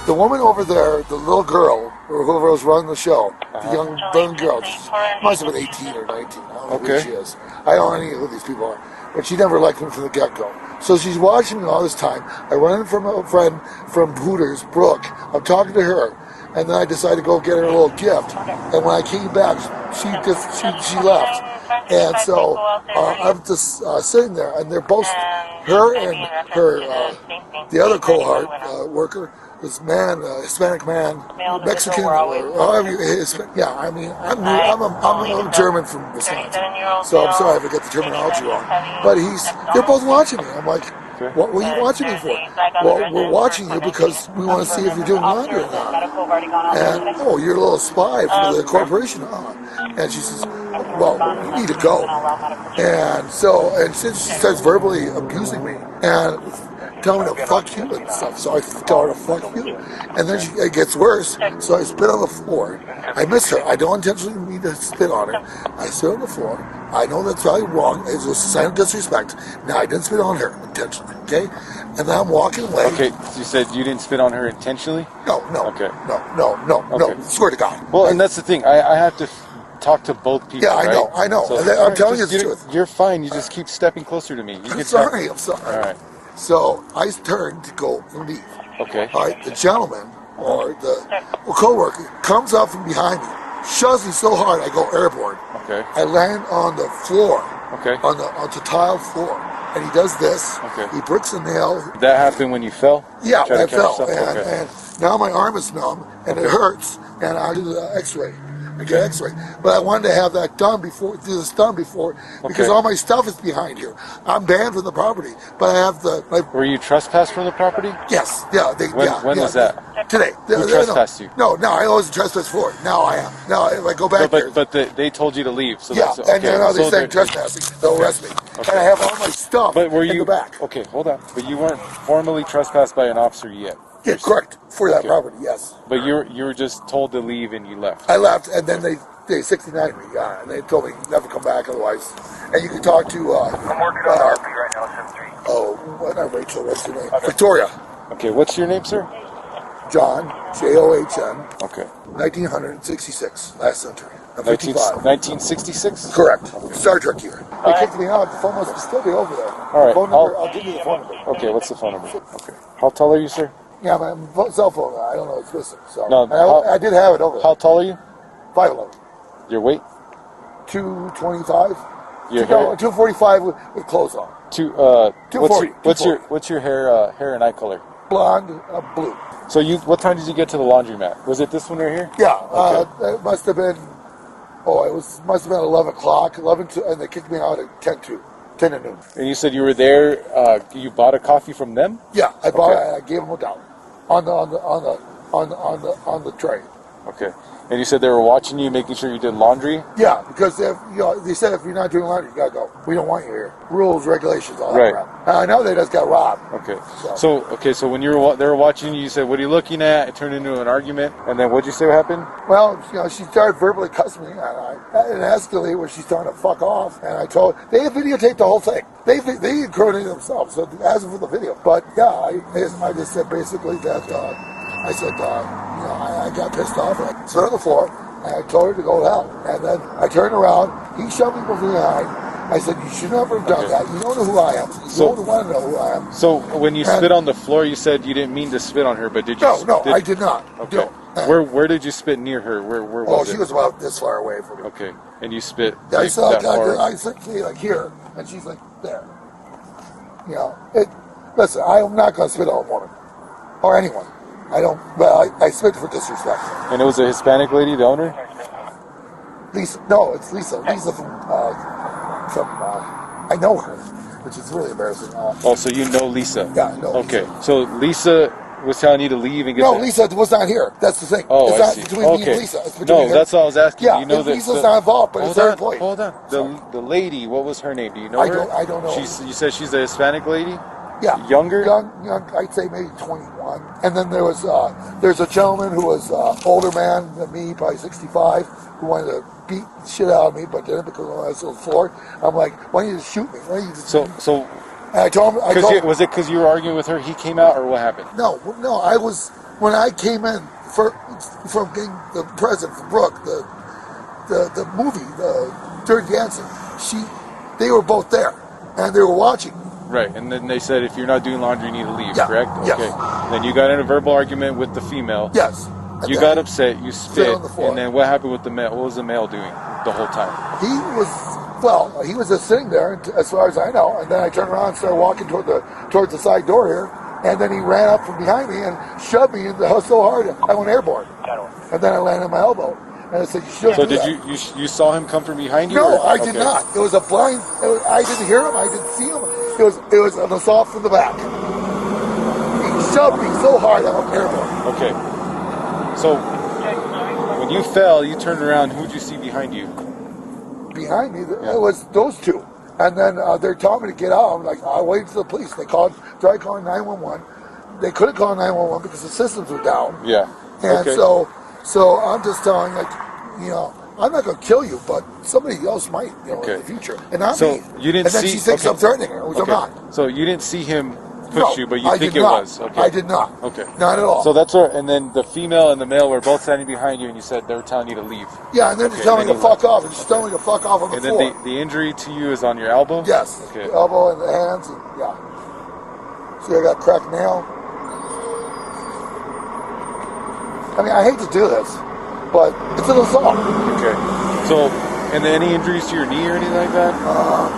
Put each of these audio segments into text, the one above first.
The woman over there, the little girl, or whoever was running the show, the young girl, she must have been 18 or 19. I don't know who she is. I don't know any of who these people are. But she never liked me from the get-go. So she's watching me all this time. I run in from a friend from Hooters, Brooke. I'm talking to her. And then I decided to go get her a little gift. And when I came back, she left. And so I'm just sitting there, and they're both, her and her, the other cohort worker, this man, Hispanic man, Mexican, or however you, I mean, I'm German from Wisconsin, so I'm sorry if I get the terminology wrong. But they're both watching me. I'm like, what were you watching me for? Well, we're watching you because we want to see if you're doing laundry or not. And, oh, you're a little spy for the corporation. And she says, well, you need to go. And since she starts verbally abusing me and telling me to fuck you and stuff, so I tell her to fuck you. And then it gets worse, so I spit on the floor. I miss her. I don't intentionally mean to spit on her. I spit on the floor. I know that's probably wrong. It's a sign of disrespect. Now, I didn't spit on her intentionally, okay? And then I'm walking away. Okay, so you said you didn't spit on her intentionally? No. Okay. No. Swear to God. Well, and that's the thing. I have to talk to both people, I know. So, I'm telling you the truth. You're fine. You just keep stepping closer to me. I'm sorry. All right. So I turned to go and leave. Okay. All right, the gentleman or the co-worker comes up from behind me, shoves me so hard I go airborne. Okay. I land on the floor. Okay. On the tile floor, and he does this. Okay. He bricks a nail. That happened when you fell? Yeah, when I fell, and now my arm is numb and it hurts, and I do the X-ray. I get X-ray, but I wanted to have that done before, because all my stuff is behind here. I'm banned from the property, but I have Were you trespassed from the property? Yes, yeah. When was that? Today. Who trespassed you? No, I wasn't trespassed for it. Now I am. Now if I go back there. But they told you to leave. So yeah, and now they're saying trespassing. They'll arrest me. Okay. And I have all my stuff in the back. Okay, hold on. But you weren't formally trespassed by an officer yet? Yeah, correct. For that property, yes. But you were just told to leave and you left? I left, and then they 69'd me, and they told me never come back otherwise. And you can talk to... I'm working on RP right now, 7-3. Oh, not Rachel, what's her name? Okay. Victoria. Okay, what's your name, sir? John, John. Okay. 1966, last century. I'm 1966? Correct. Star Trek year. They kicked me out. The phone must still be over there. All right. Phone number, I'll give you the phone number. Okay, what's the phone number? Okay. How tall are you, sir? Yeah, my cell phone, I don't know, it's missing. So. No, I did have it over there. How tall are you? 5'11". Your weight? 225. Your hair? 245 with clothes on. 240. What's 240. your hair and eye color? Blonde, blue. So what time did you get to the laundromat? Was it this one right here? Yeah, okay. It must have been. Must have been 11 o'clock. 11 to, and they kicked me out at 10 to noon. And you said you were there. You bought a coffee from them? Yeah, I bought it. I gave them $1 on the tray. Okay. And you said they were watching you, making sure you did laundry? Yeah, because they said if you're not doing laundry, you gotta go. We don't want you here. Rules, regulations, all that crap. I know they just got robbed. Okay. So when they were watching you, you said, "What are you looking at?" It turned into an argument, and then what'd you say happened? Well, she started verbally cussing me, and it escalated where she's starting to fuck off. And I told her, they videotaped the whole thing. They incriminated themselves, so as for the video. But yeah, I just said basically that. I said, I got pissed off. I stood on the floor, and I told her to go to hell. And then I turned around. He shoved me from behind. I said, you should never have done that. You don't know who I am. You don't want to know who I am. So when you spit on the floor, you said you didn't mean to spit on her, but did you? No, I did not. Okay. No. Where did you spit near her? Where was it? She was about this far away from me. Okay. And you spit I said, like here, and she's like there. Listen, I'm not going to spit on a woman or anyone. I don't, but I spit for disrespect. And it was a Hispanic lady, the owner? Lisa. No, it's Lisa. Lisa from I know her, which is really embarrassing. So you know Lisa? Yeah, I know Okay, Lisa. So Lisa was telling you to leave and get Lisa was not here. That's the thing. Oh, it's I not see. between me and Lisa. It's between her. That's all I was asking. Yeah, you know Lisa's not involved, but it's her employee. Hold on. The lady, what was her name? Do you know her? I don't know. You said she's a Hispanic lady? Yeah. Younger? Young, I'd say maybe 21. And then there's a gentleman who was older man than me, probably 65, who wanted to beat the shit out of me, but didn't because I was on the floor. I'm like, why don't you just shoot me? Why don't you just So and I told him... was it because you were arguing with her, he came out, or what happened? No, I was when I came in from getting the present from Brooke, the movie, the Dirty Dancing, they were both there, and they were watching. Right, and then they said if you're not doing laundry, you need to leave, Yeah. correct? Yes. Okay. Then you got in a verbal argument with the female. Yes. And You then got upset, you spit, on the floor. and then what happened with the male? What was the male doing the whole time? He was just sitting there, as far as I know, and then I turned around and started walking towards the side door here, and then he ran up from behind me and shoved me in the house so hard I went airborne. And then I landed on my elbow. And I said, you shouldn't So do did that. you saw him come from behind you? No, or? I did not. It was a blind. I didn't hear him. I didn't see him. It was an assault from the back. He shoved me so hard I went airborne. Okay. So when you fell, you turned around. Who'd you see behind you? Behind me, it was those two. And then they're telling me to get out. I'm like, I waited for the police. They tried calling 911. They couldn't call 911 because the systems were down. Yeah. And okay. so I'm just telling, like, I'm not going to kill you, but somebody else might, in the future. And not me. You didn't and then she thinks I'm threatening her, which I'm not. So you didn't see him push you, but you think it was. Okay. I did not. Okay. Not at all. So that's right. And then the female and the male were both standing behind you, and you said they were telling you to leave. Yeah, and then she's telling me to fuck off, and she's telling me to fuck off on the floor. And then the injury to you is on your elbow? Yes. Okay. The elbow and the hands, and See, I got a cracked nail. I mean, I hate to do this, but it's an assault. Okay. So, and then any injuries to your knee or anything like that?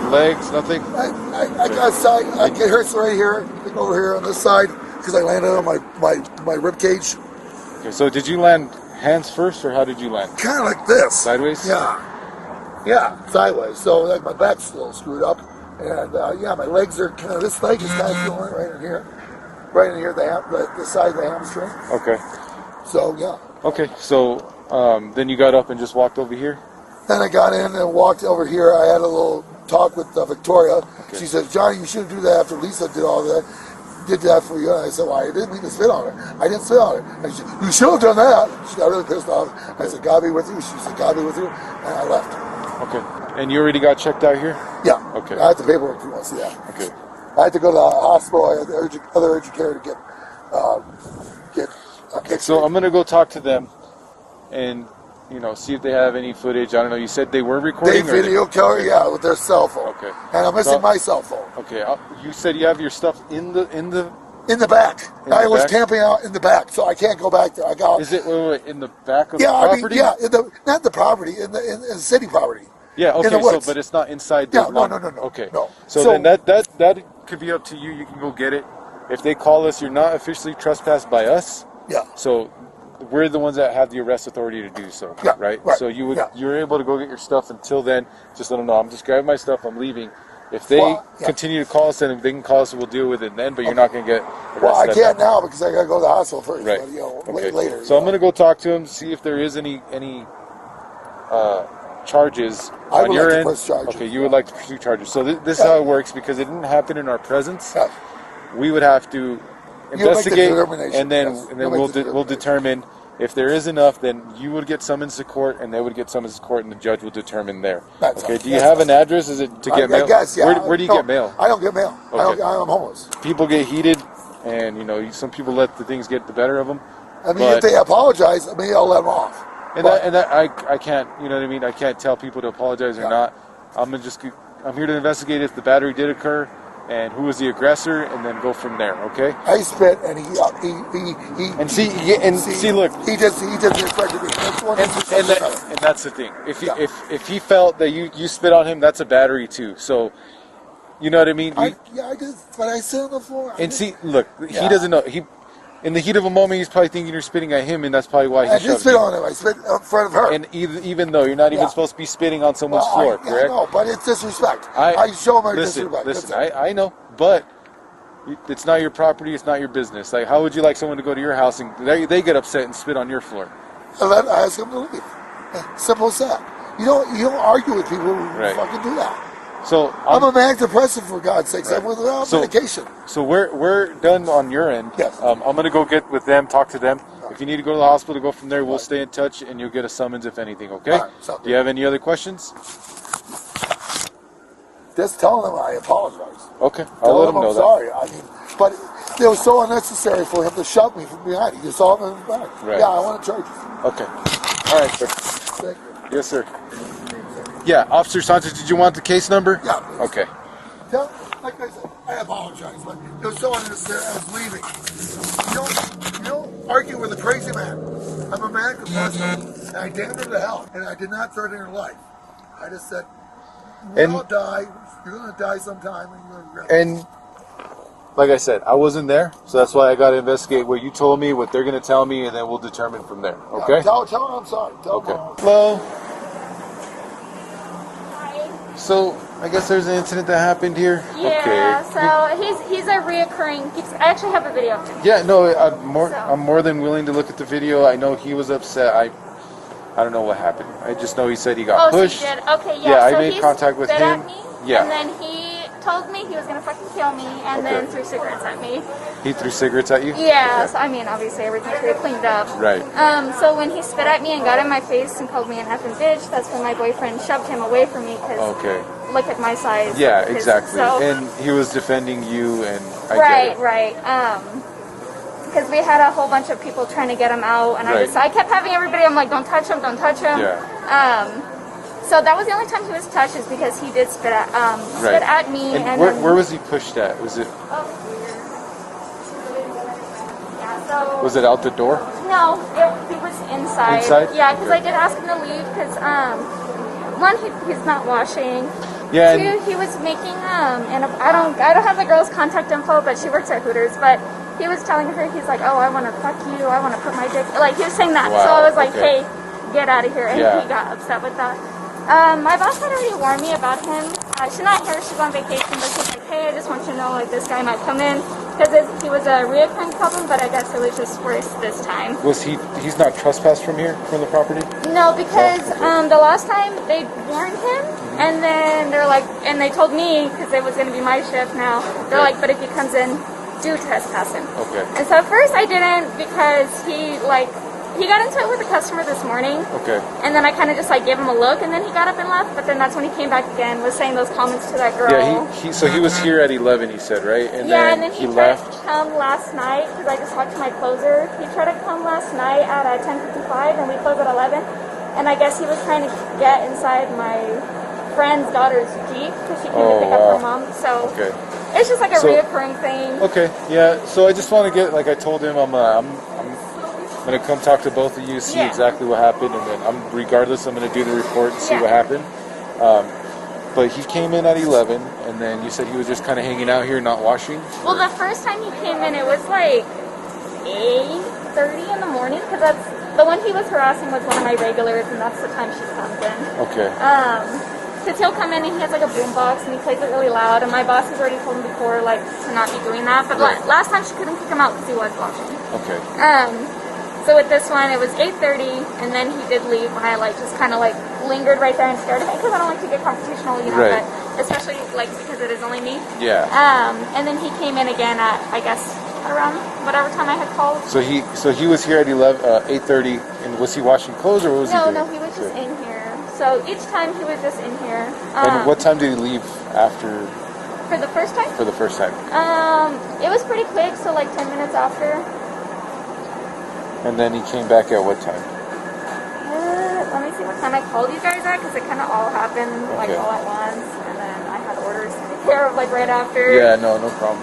Legs, nothing? I got a side. It hurts right here, over here on this side, because I landed on my rib cage. Okay. So, did you land hands first, or how did you land? Kind of like this. Sideways? Yeah, sideways. So like my back's a little screwed up, and my legs are kind of. This leg is kind of feeling right in here, the side of the hamstring. Okay. So yeah. Okay. So then you got up and just walked over here? Then I got in and walked over here. I had a little talk with Victoria. Okay. She said, Johnny, you shouldn't do that after Lisa did all that. Did that for you. And I said, well, I didn't mean to spit on her. I didn't spit on her. And she said, you should have done that. She got really pissed off. I said, God be with you. She said, God be with you. And I left. Okay. And you already got checked out here? Yeah. Okay. I had the paperwork if you want to see that. Okay. I had to go to the hospital. I had the other urgent care to get So I'm going to go talk to them and, see if they have any footage. I don't know. You said they were recording? They video camera, with their cell phone. Okay. And I'm missing my cell phone. Okay. You said you have your stuff in the back. I was back? camping out in the back, so I can't go back there. I got. Is it in the back of the property? Not the property, in the city property. Yeah. Okay. In the woods. But it's not inside the. No. Okay. No. So then that could be up to you. You can go get it. If they call us, you're not officially trespassed by us. Yeah. So we're the ones that have the arrest authority to do so. Yeah. Right. Right. So you're able to go get your stuff. Until then, just let them know. I'm just grabbing my stuff. I'm leaving. If they continue to call us, then they can call us. We'll deal with it then. But you're not going to get arrested. Well, I can't now because I got to go to the hospital first. Right. But, later. So I'm going to go talk to him, see if there is any charges on your end. Okay, you would like to pursue charges. So this is how it works, because it didn't happen in our presence. Yeah. We would have to investigate, and then we'll determine if there is enough. Then you would get summons to court, and they would get summons to court, and the judge will determine there. Okay. Do you have an address? Is it to get mail? I guess, yeah. Where do you get mail? I don't get mail. Okay. I'm homeless. People get heated, and some people let the things get the better of them. I mean, if they apologize, maybe I'll let them off. I can't, you know what I mean? I can't tell people to apologize or not. I'm here to investigate if the battery did occur and who was the aggressor, and then go from there. Okay? I spit, and look. He just respected me. And that's the thing. If he felt that you spit on him, that's a battery too. So, you know what I mean? I just, but I sit on the floor. He doesn't know. In the heat of a moment, he's probably thinking you're spitting at him, and that's probably why he I didn't spit on him. I spit in front of her. And even though you're not even supposed to be spitting on someone's floor, correct? No, but it's disrespect. I show my disrespect. Listen, I know, but it's not your property. It's not your business. Like, how would you like someone to go to your house and they get upset and spit on your floor? And then I ask them to leave. Simple as that. You don't argue with people who fucking do that. So I'm a manic depressive, for God's sakes. I'm without medication. So we're done on your end. Yes. I'm gonna go get with them, talk to them. If you need to go to the hospital, go from there. We'll stay in touch, and you'll get a summons if anything. Okay? Right, do you have any other questions? Just tell them I apologize. Okay, I'll let them know that. Sorry. I mean, but it was so unnecessary for him to shove me from behind. He just saw him in his back. Right. Yeah, I want to charge you. Okay. All right, sir. Thank you. Yes, sir. Yeah, Officer Sanchez, did you want the case number? Yeah. Please. Okay. Tell, like I said, I apologize, but it was so unnecessary. I was leaving. You don't argue with a crazy man. I'm a man compassionate, and I damned her to hell, and I did not threaten her life. I just said, we'll all die. You're going to die sometime, and you're going to regret it. And like I said, I wasn't there, so that's why I got to investigate what you told me, what they're going to tell me, and then we'll determine from there. Okay? Yeah, tell her I'm sorry. Tell her. Hello. So, I guess there's an incident that happened here. Yeah, okay. So he's a reoccurring. I actually have a video of him. Yeah, no, I'm more than willing to look at the video. I know he was upset. I don't know what happened. I just know he said he got pushed. So he did. Okay, yeah. Yeah, so I made contact with spit him. At me, Yeah. And then he told me he was gonna fucking kill me, and then threw cigarettes at me. He threw cigarettes at you? Yeah. Okay. So I mean, obviously everything's pretty cleaned up. Right. So when he spit at me and got in my face and called me an effing bitch, that's when my boyfriend shoved him away from me because look at my size. Yeah, exactly. So, and he was defending you, and I get it. Right. Because we had a whole bunch of people trying to get him out, and I kept having everybody. I'm like, don't touch him, don't touch him. Yeah. So that was the only time he was touched, is because he did spit at me. And where was he pushed at? Was it? Was it out the door? No, he was inside. Inside? Yeah, because I did ask him to leave because one, he's not washing. Yeah. Two, he was making and I don't have the girl's contact info, but she works at Hooters. But he was telling her, he's like, oh, I want to fuck you, I want to put my dick. Like he was saying that. Wow, so I was like, hey, get out of here, and Yeah. he got upset with that. My boss had already warned me about him. She's not here, she's on vacation, but she's like, hey, I just want you to know, like, this guy might come in. Because he was a reoccurring problem, but I guess it was just worse this time. Was he's not trespassed from here, from the property? No, because the last time they warned him, and then they're like, and they told me, because it was going to be my shift now, they're like, but if he comes in, do trespass him. Okay. And so at first I didn't, because he got into it with a customer this morning. Okay. And then I kind of just like gave him a look, and then he got up and left. But then that's when he came back again, was saying those comments to that girl. Yeah, so he was here at 11, he said, right? And and then he tried left. to come last night, because I just talked to my closer. He tried to come last night at 10:55, and we closed at 11. And I guess he was trying to get inside my friend's daughter's Jeep, because she came to pick up her mom. So it's just like a reoccurring thing. Okay, yeah. So I just want to get, like I told him, I'm going to come talk to both of you, see exactly what happened, and then regardless, I'm going to do the report and see what happened. But he came in at 11, and then you said he was just kind of hanging out here, not washing? Well, the first time he came in, it was like 8:30 in the morning, because that's the one he was harassing was one of my regulars, and that's the time she comes in. Okay. Because he'll come in and he has like a boombox and he plays it really loud, and my boss has already told him before, like, to not be doing that. But last time she couldn't kick him out because he was washing. Okay. So with this one, it was 8:30, and then he did leave when I just kind of lingered right there and stared at him, because I don't like to get confrontational, you know, but especially because it is only me. Yeah. And then he came in again at, I guess, around whatever time I had called. So he was here at 8:30, and was he washing clothes, or what was he doing? No, he was just in here. So each time he was just in here. And what time did he leave after? For the first time? For the first time. It was pretty quick, so 10 minutes after. And then he came back at what time? Let me see what time I called you guys at, because it kind of all happened all at once, and then I had orders to take care of right after. Yeah, no problem.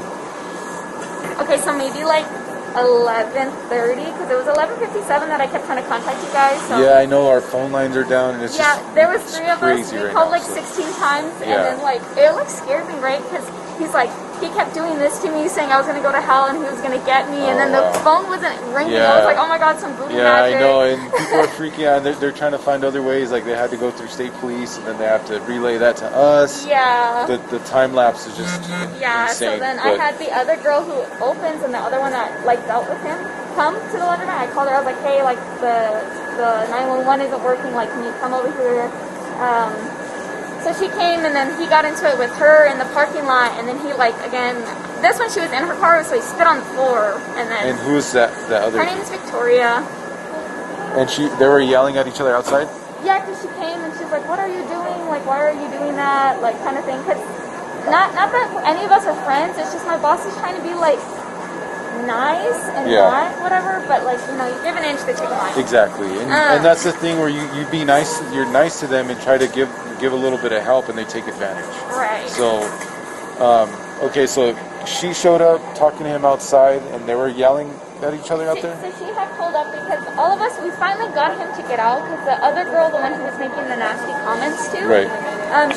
Okay, so maybe 11:30, because it was 11:57 that I kept trying to contact you guys. So. Yeah, I know our phone lines are down, and it's just there was 3 of us. We called 16 times, and then it scared me, right? Because he's he kept doing this to me, saying I was gonna go to hell and he was gonna get me, and then the phone wasn't ringing. I was like, oh my god, some voodoo magic. Yeah, I know, and people are freaking out. They're trying to find other ways. Like, they had to go through state police, and then they have to relay that to us. Yeah. The time lapse is just insane. So then I had the other girl who opens, and the other one that dealt with him come to the laundromat. I called her. I was like, hey, the 911 isn't working. Can you come over here? So she came, and then he got into it with her in the parking lot, and then he again. This one, she was in her car, so he spit on the floor, and then. And who is that? The other? Her name is Victoria. And they were yelling at each other outside. Yeah, because she came and she's like, "What are you doing? Why are you doing that? Kind of thing." Because not that any of us are friends. It's just my boss is trying to be nice and not whatever, but like, you know, you give an inch, they take a mile. Exactly, and that's the thing where you be nice, you're nice to them and try to give a little bit of help, and they take advantage. Right. So, okay, so she showed up talking to him outside, and they were yelling at each other out there? So she had pulled up because all of us, we finally got him to get out because the other girl, the one who was making the nasty comments to,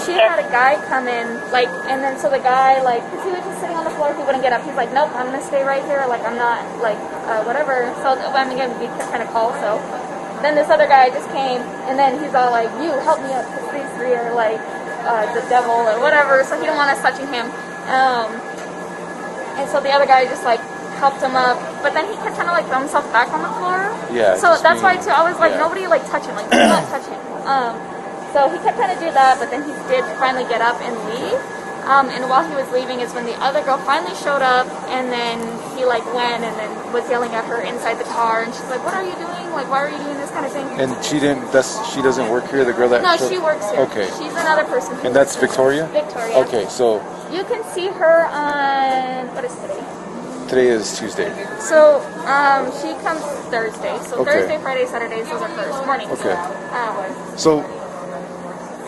she had a guy come in, like, and then so the guy, like, because he was just sitting on the floor, he wouldn't get up. He's like, nope, I'm going to stay right here. Like, I'm not, like, whatever. So I'm going to be kind of called, so. Then this other guy just came, and then he's all like, you, help me up, because these three are, like, the devil or whatever, so he didn't want us touching him. And so the other guy just, like, helped him up, but then he could kind of like throw himself back on the floor. Yeah. So that's why too, I was like, nobody like touch him, like do not touch him. So he kept trying to do that, but then he did finally get up and leave. And while he was leaving is when the other girl finally showed up, and then he like went and then was yelling at her inside the car, and she's like, "What are you doing? Like, why are you doing this kind of thing?" And she doesn't work here. The girl that she works here. Okay. She's another person. And that's Victoria. Victoria. Okay, so you can see her on what is today? Today is Tuesday. So, she comes Thursday. So Thursday, Friday, Saturdays, those are hers mornings. Okay. So,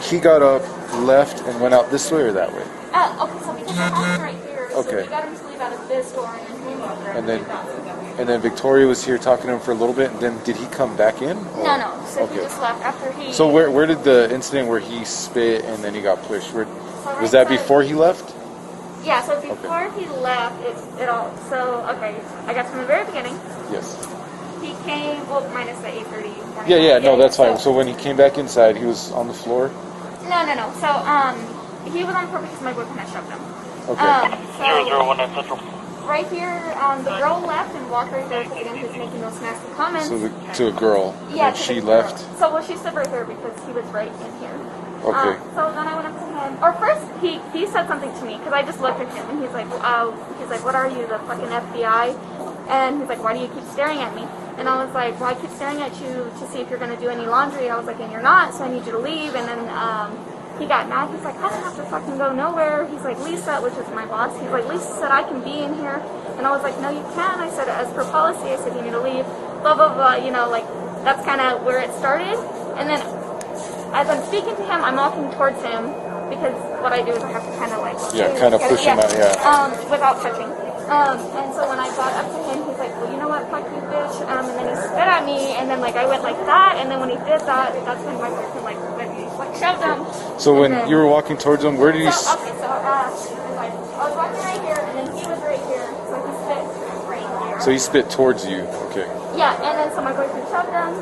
he got up, left, and went out this way or that way? Okay, so because the house is right here, so we got him to leave out of this door, and then he moved there. And then Victoria was here talking to him for a little bit, and then did he come back in? Or? No. So he just left after he... So where did the incident where he spit and then he got pushed, was that before he left? Yeah, so before he left, it all... So, okay, I guess from the very beginning. Yes. He came, well, minus the 8:30 morning. Yeah, no, that's fine. So when he came back inside, he was on the floor? No. So, he was on the floor because my boyfriend had shoved him. Okay. 001 Central. Right here, the girl left and walked right there because again, he was making those nasty comments. So to a girl, and she left? So, well, she stood right there because he was right in here. Okay. So then I went up to him. Or first, he said something to me because I just looked at him and he's like, what are you, the fucking FBI? And he's like, why do you keep staring at me? And I was like, well, I keep staring at you to see if you're going to do any laundry. I was like, and you're not, so I need you to leave. And then he got mad. He's like, I don't have to fucking go nowhere. He's like, Lisa, which is my boss, he's like, Lisa said I can be in here. And I was like, no, you can't. I said, as per policy, I said, you need to leave. Blah, blah, blah. You know, like, that's kind of where it started. And then as I'm speaking to him, I'm walking towards him because what I do is I have to kind of like... Yeah, kind of push him out, without touching. And so when I got up to him, he's like, well, you know what, fuck you, bitch. And then he spit at me, and then like I went like that, and then when he did that, that's when my boyfriend like shoved him. So when you were walking towards him, where did he... I was walking right here, and then he was right here, so he spit right here. So he spit towards you, okay. Yeah, and then so my boyfriend shoved him,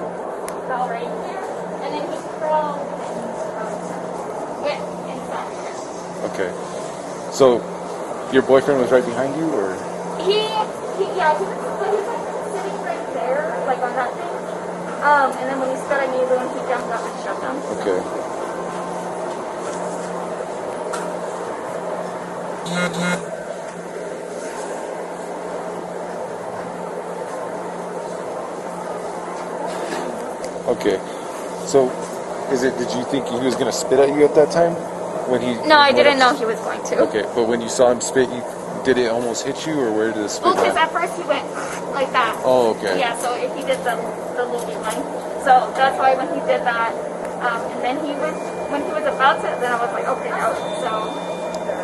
fell right here, and then he fell inside here. Okay. So your boyfriend was right behind you, or? He was like sitting right there, like on that thing. And then when he spit at me, then he jumped up and shoved him. Okay. Okay. So, did you think he was going to spit at you at that time? No, I didn't know he was going to. Okay, but when you saw him spit, did it almost hit you, or where did it spit? Well, because at first he went like that. Oh, okay. Yeah, so if he did the loopy line. So that's why when he did that, and then when he was about to, then I was like, okay, no. So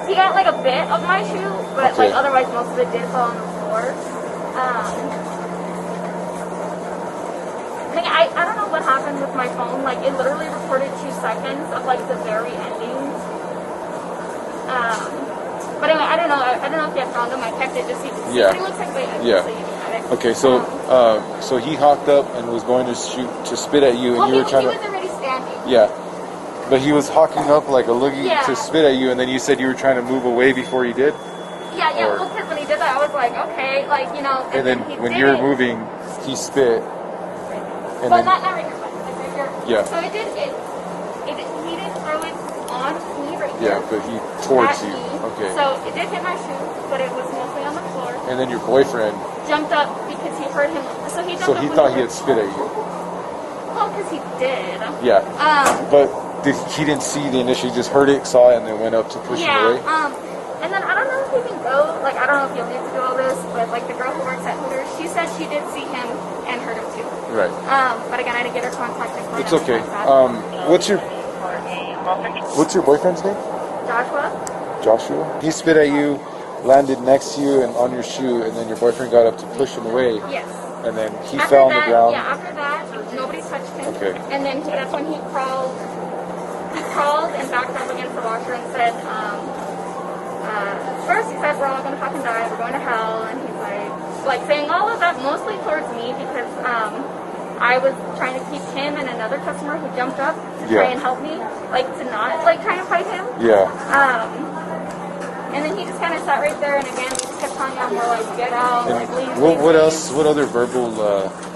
he got like a bit of my shoe, but like otherwise most of it did fall on the floor. I don't know what happened with my phone. Like it literally recorded 2 seconds of like the very ending. But anyway, I don't know if you have found him. I checked it just so you can see. But it looks like Okay, so so he hawked up and was going to spit at you, and you were trying to. He was already standing. Yeah, but he was hawking up like a loogie to spit at you, and then you said you were trying to move away before he did. Yeah. Well, because when he did that, I was like, okay, like you know. And then when you were moving, he spit. And but not right here, but like right here. Yeah. So he didn't throw it on me right here. Yeah, but he towards you. Okay. So it did hit my shoe, but it was mostly on the floor. And then your boyfriend jumped up because he heard him. So he jumped up. So he thought he had spit at you. Well, because he did. Yeah. But he didn't see the initial. He just heard it, saw it, and then went up to push him away. And then I don't know if he can go, like, I don't know if you'll need to do all this, but, like, the girl who works at Hooters, she said she did see him and heard him too. Right. But again, I didn't get her contact information. It's okay. What's your boyfriend's name? Joshua? Joshua? He spit at you, landed next to you and on your shoe, and then your boyfriend got up to push him away. Yes. And then he fell on the ground. Yeah, after that, nobody touched him. Okay. And then that's when he crawled and backed up against the washer and said, first he said, we're all gonna fucking die, we're going to hell, and he's like saying all of that mostly towards me because I was trying to keep him and another customer who jumped up to try and help me, like to not like try and fight him. Yeah. And then he just kind of sat right there, and again, he just kept telling me more like, get out, and like leave. What else? What other verbal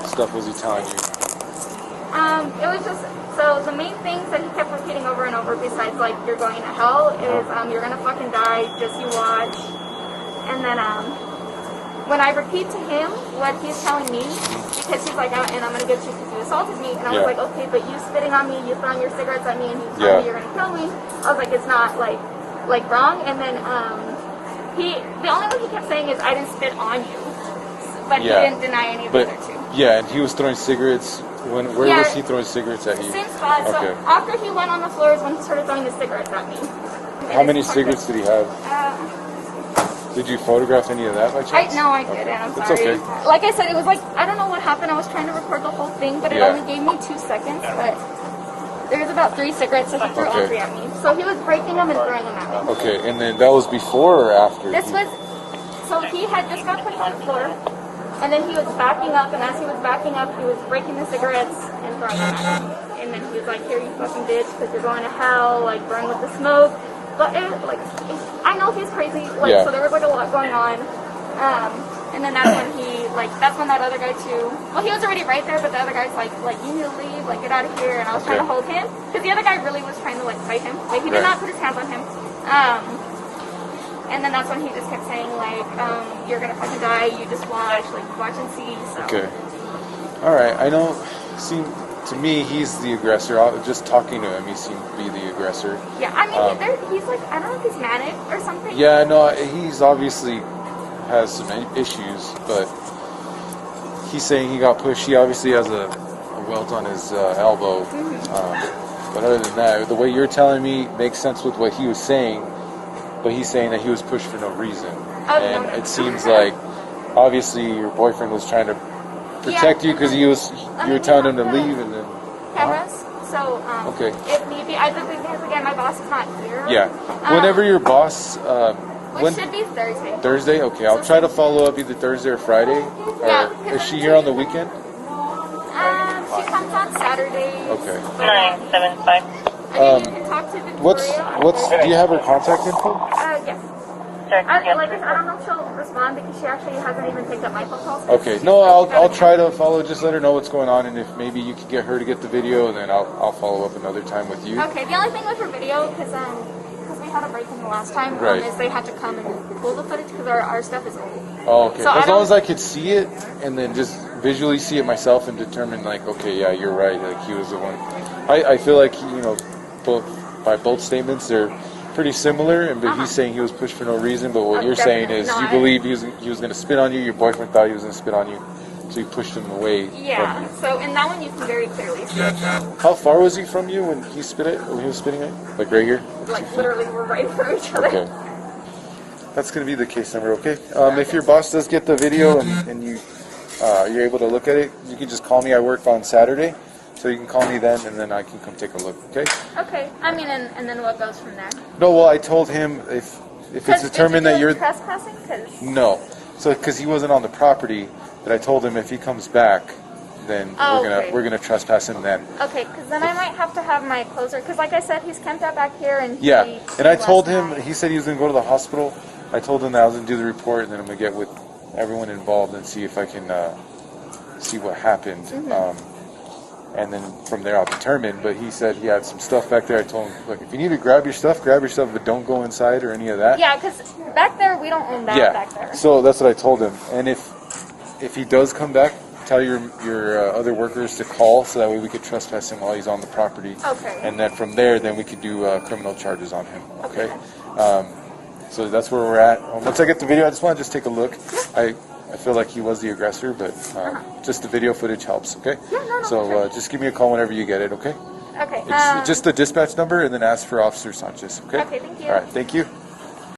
stuff was he telling you? It was just, so the main things that he kept repeating over and over besides like, you're going to hell, is you're gonna fucking die, just you watch. And then when I repeat to him what he's telling me, because he's like, and I'm gonna get you because you assaulted me, and I was like, okay, but you spitting on me, you throwing your cigarettes at me, and you telling me you're gonna kill me. I was like, it's not like wrong. And then the only thing he kept saying is, I didn't spit on you, but he didn't deny any of the other two. Yeah, and he was throwing cigarettes. Where was he throwing cigarettes at you? Same spot. So after he went on the floor is when he started throwing the cigarettes at me. How many cigarettes did he have? Did you photograph any of that by chance? No, I didn't. I'm sorry. It's okay. Like I said, it was like, I don't know what happened. I was trying to record the whole thing, but it only gave me 2 seconds. But there was about 3 cigarettes that he threw all 3 at me. So he was breaking them and throwing them at me. Okay, and then that was before or after? This was, so he had just got pushed on the floor, and then he was backing up, and as he was backing up, he was breaking the cigarettes and throwing them at me. And then he was like, here, you fucking bitch, because you're going to hell, like, burn with the smoke. But, I know he's crazy, like, so there was, like, a lot going on. And then that's when that's when that other guy, too, well, he was already right there, but the other guy's like, you need to leave, like, get out of here. And I was trying to hold him, because the other guy really was trying to, like, fight him. Like, he did not put his hands on him. And then that's when he just kept saying, like, you're gonna fucking die, you just watch and see, so. Okay. Alright, I know, to me, he's the aggressor. Just talking to him, he seemed to be the aggressor. Yeah, I mean, he's like, I don't know if he's manic or something. Yeah, no, he's obviously has some issues, but he's saying he got pushed. He obviously has a welt on his elbow. But other than that, the way you're telling me makes sense with what he was saying, but he's saying that he was pushed for no reason. It seems like, obviously, your boyfriend was trying to protect you because you were telling him to leave, and then cameras. So if need be, because again, my boss is not here. Yeah. Whenever your boss, which should be Thursday. Thursday. Okay, I'll try to follow up either Thursday or Friday. Or is she here on the weekend? She comes on Saturday. Okay. 975. I mean, you can talk to Victoria. Do you have her contact info? Yes. I don't know if she'll respond because she actually hasn't even picked up my phone calls. Okay, no, I'll try to follow. Just let her know what's going on, and if maybe you can get her to get the video, and then I'll follow up another time with you. Okay. The only thing with her video, because we had a break-in the last time, is they had to come and pull the footage because our stuff is old. Oh, okay. So as long as I could see it, and then just visually see it myself and determine, like, okay, yeah, you're right. Like, he was the one. I feel like both statements they're pretty similar, but he's saying he was pushed for no reason, but what you're saying is you believe he was going to spit on you, your boyfriend thought he was going to spit on you, so you pushed him away. Yeah, so in that one you can very clearly see it. How far was he from you when he was spitting at you? Like right here? Like literally we're right from each other. Okay. That's going to be the case number, okay? If your boss does get the video and you're able to look at it, you can just call me. I work on Saturday. So you can call me then, and then I can come take a look, okay? Okay. I mean, and then what goes from there? No, well, I told him if it's determined that you're trespassing, no, so because he wasn't on the property, but I told him if he comes back, then we're gonna trespass him then. Okay, because then I might have to have my closer, because like I said, he's camped out back here, and and I told him he said he was gonna go to the hospital. I told him that I was gonna do the report, and then I'm gonna get with everyone involved and see if I can see what happened. And then from there I'll determine, but he said he had some stuff back there. I told him, look, if you need to grab your stuff, but don't go inside or any of that. Yeah, because back there, we don't own that back there. So that's what I told him. And if he does come back, tell your other workers to call so that way we could trespass him while he's on the property. Okay. And then from there, then we could do criminal charges on him, okay? So that's where we're at. Once I get the video, I just want to just take a look. I feel like he was the aggressor, but just the video footage helps, okay? Yeah, no, so sure. just give me a call whenever you get it, okay? Okay. It's just the dispatch number and then ask for Officer Sanchez, okay? Okay, thank you. All right, thank you.